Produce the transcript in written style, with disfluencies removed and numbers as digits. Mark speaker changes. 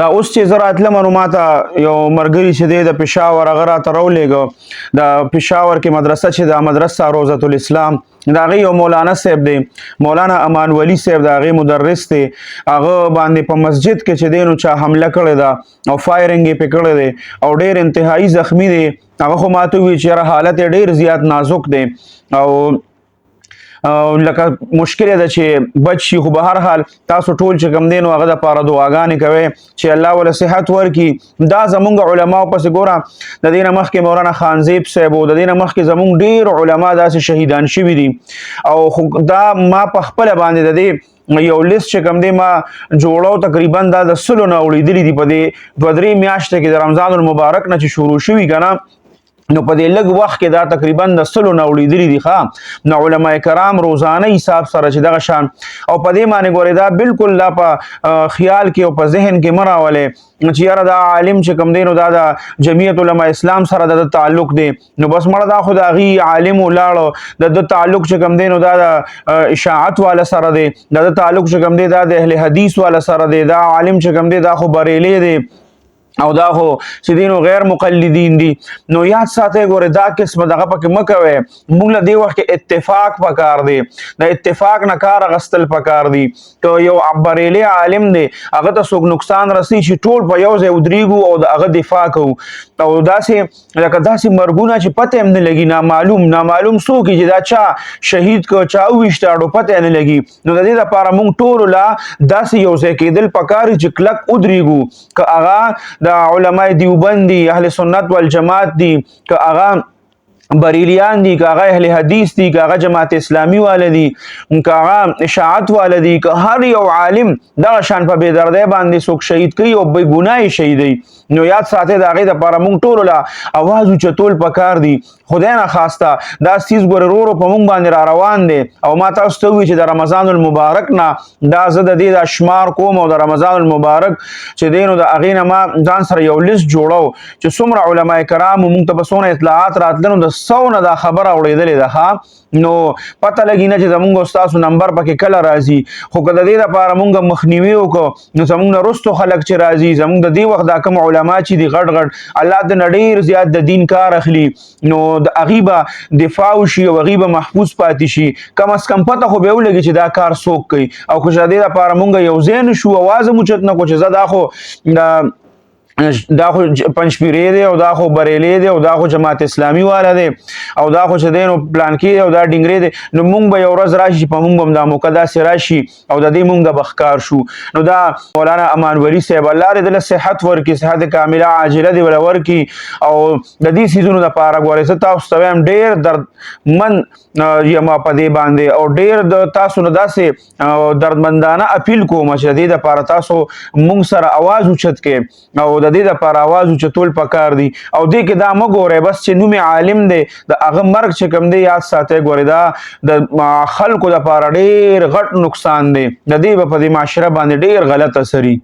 Speaker 1: دا اوس چې زه راتلم نو ماته یو ملګري چې دی د پېښور هغه راته راولېږه د پېښور کې مدرسه چې ده مدرسه روضة الاسلام د هغې یو مولانا صاحب دی مولانا امان ولی صاحب د هغې مدرس دی هغه باندې په مسجد کې چې دی نو چا حمله کړې ده او فایرنګ یې پې کړی دی او ډېر انتهایي زخمي دی هغه خو ماته وویل چې یاره حالت یې ډېر زیات نازک دی او لکه مشکل ده چې بچ شي خو به هر حال تاسو ټول چې کوم دی نو هغه دپاره دعاګانې کوئ چې الله وله صحت ورکړي دا زمونږ علماو پسې ګوره د دې نه مخکې مولانا خانزیب صاحب و د دې نه مخکې زمونږ ډېر علما داسې شهیدان شوي دي او خو دا ما په خپله باندې د دې یو لیست چې کوم دی ما جوړو تقریبا دا د سلو نه اړېدلي دي په دې دوه درې میاشتې کې د رمضان المبارک نه چې شروع شوي که نه نو په دې لږ وخت کې دا تقریبا د سلو نه اړېدلي دي ښه نو علما کرام روزانه حساب سره چې دغه شان او په دې باندې ګورې دا بالکل لا په خیال کې او په ذهن کې مه راولئ چې یاره دا عالم چې کوم دی نو دا د جمعیت علما اسلام سره د تعلق دی نو بس مړه دا خو د هغې عالم ولاړو د تعلق چې کوم دی نو دا د اشاعت والا سره دی د تعلق چې کوم دی دا د اهل حدیث والا سره دی دا عالم چې کوم دی دا خو بریلی دی او دا خو چې دی نو غیر مقلدین دي نو یاد ساتئ ګورې دا قسمه دغه پکې مه کوئ موږ له دې وخت کې اتفاق پکار دی د اتفاق نه کار اخیستل پکار دي که یو بریلی عالم دی هغه ته څوک نقصان رسي چې ټول په یو ځای ودرېږو او د هغه دفاع کوو او داسې لکه داسې مرګونه چې پته هم نه لګي نامعلوم څوک چې دا چا شهید که چا وویشته اړو پته نه لګي نو د دې دپاره موږ ټولو لا داسې یو ځای کېدل پکار چې کلک ودرېږو که هغه د علماء دیوبند دي اهل سنت والجماعت دي که هغه بریلیان دي که هغه اهل حدیث دي که هغه جماعت اسلامی والا دي که هغه اشاعت والا دي که هر یو عالم دغه شان په بېدردۍ باندې څوک شهید کوي او بې ګناه یې شهیدوي نو یاد ساتئ د هغې دپاره موږ ټولو له اواز اوچتول پکار دي خدای نه خواسته دا څیز ګورې ورو په موږ باندې را روان دی او ما تاسو ته ووایي چې د رمضان المبارک نه دا زه د دې دا شمار کوم او د رمضان المبارک چې دی نو د هغې نه ما ځان سره یو لیست جوړو چې څومره علما کرامو موږ ته به څونه اطلاعات راتله نو د 100 نه دا خبره اورېدلې ده نو پته لګي نه چې زمونږ او ستاسو نمبر پکې کله راځي خو که د دې دپاره مونږ مخنیوي وکړو نو زمونږ نه وروستو خلک چې راځي زمونږ د دې وخت دا کوم علما چې دي غټ الله د نه ډېر زیات د دین کار اخلي نو د هغې به دفاع وشي او هغې به محفوظ پاتې شي کم از کم پته خو به یې ولګي چې دا کار څوک کوي او که چې د دې دپاره مونږ یو ځای نه شو اواز هم اوچت نه کړو چې زه دا خو پنجپیرې دی او دا خو بریلی دی او دا خو جماعت اسلامي والا دی او دا خو چې دی نو پلانکي دی او دا ډنګرې دی نو موږ به یو ورځ راشي چې په موږ به هم دا موقع داسې راشي او د دې موږ به ښکار شو نو دا مولانا امان ولی صاحب الله دې دله صحت ورکړي صحت کامله عاجله دې وله ورکړي او د دې څیزونو دپاره ګورئ زه تاسو ته وایم ډېر دردمند یم په دې باندې او ډېر د تاسو نه داسې دردمندانه اپیل کوم چې د دې دپاره تاسو موږ سره اواز اوچت کړئ او د دې دپاره اواز اوچتول پکار دي او دې کې دا مه ګورئ بس چې نوم عالم دی د هغه مرګ چې کوم دی یاد ساتئ ګورئ دا د خلکو دپاره ډېر غټ نقصان دی د دې به په دې معاشره باندې ډېر غلط اثر وي